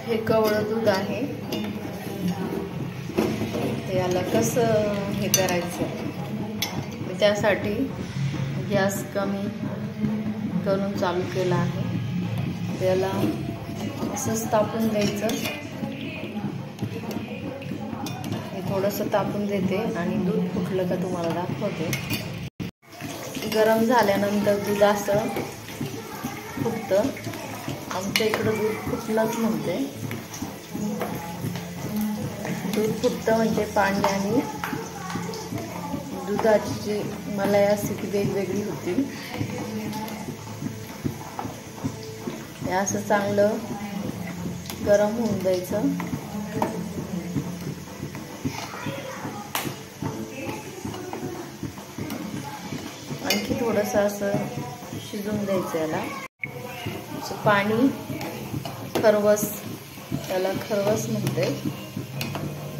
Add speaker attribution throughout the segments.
Speaker 1: हे कवळं दूध आहे, याला कसं हे करायचं त्यासाठी गॅस कमी करून चालू केला आहे। त्याला असंच तापून द्यायचं। हे थोडंसं तापून देते आणि दूध फुटलं का तुम्हाला दाखवते। गरम झाल्यानंतर दूध असं फुटतं। आमच्या इकडं दूध फुटलंच म्हणते। दूध फुटतं म्हणजे पाणी आणि दुधाची जी मलाई असते ती वेगवेगळी होती। हे असं चांगलं गरम होऊन द्यायचं। आणखी थोडंसं असं शिजून द्यायचं याला। पाणी खरवस, त्याला खरवस म्हणते।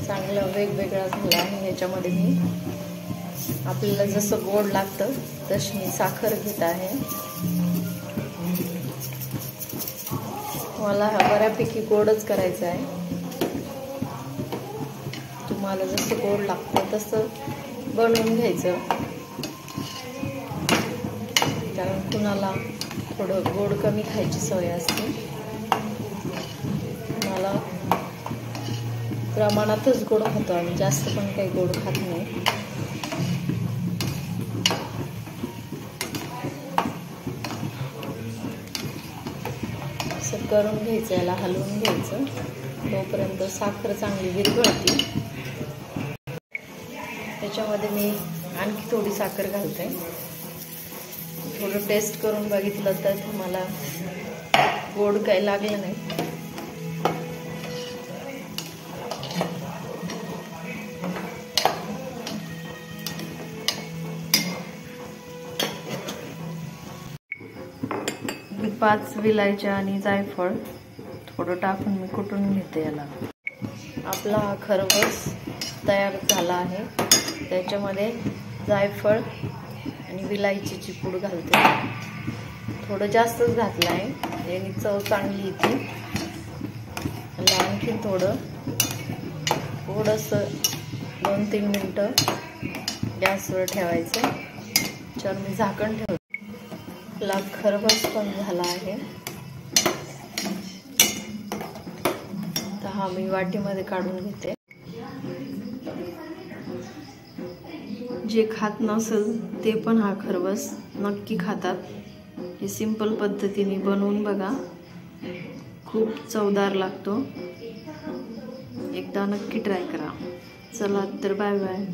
Speaker 1: चांगलं वेगवेगळा झाला आहे। ह्याच्यामध्ये मी आपल्याला जसं गोड लागतं तशी मी साखर घेत आहे। मला हा बऱ्यापैकी गोडच करायचा आहे। तुम्हाला जसं गोड लागतं तसं बनवून घ्यायचं, कारण कुणाला थोडं गोड कमी खायची सवय असते। मला प्रमाणातच गोड खातो आम्ही, जास्त पण काही गोड खात नाही। असं करून घ्यायचं, याला हलवून घ्यायचं तोपर्यंत साखर चांगली विरघळते। त्याच्यामध्ये मी आणखी थोडी साखर घालते। थोडं टेस्ट करून बघितलं तर तुम्हाला गोड काही लागलं नाही। ही 5 विलायच्या आणि जायफळ थोडं टाकून मी कुटून घेते याला। आपला हा खरवस तयार झाला आहे। त्याच्यामध्ये जायफळ आणि विलायचीची पूड घालते। थोडं जास्तच घातलं आहे, याने चव चांगली येते। आणखी थोडंसं 2-3 मिनटं गॅसवर ठेवायचं। त्याच्यावर मी झाकण ठेवते। आपला खरवस पण झाला आहे। तर हा मी वाटीमध्ये काढून घेते। जे खात नसेल ते पण हा खरवस नक्की खातात। हे सिंपल पद्धतीने बनवून बघा, खूप चवदार लागतो। एकदा नक्की ट्राय करा। चला तर बाय बाय।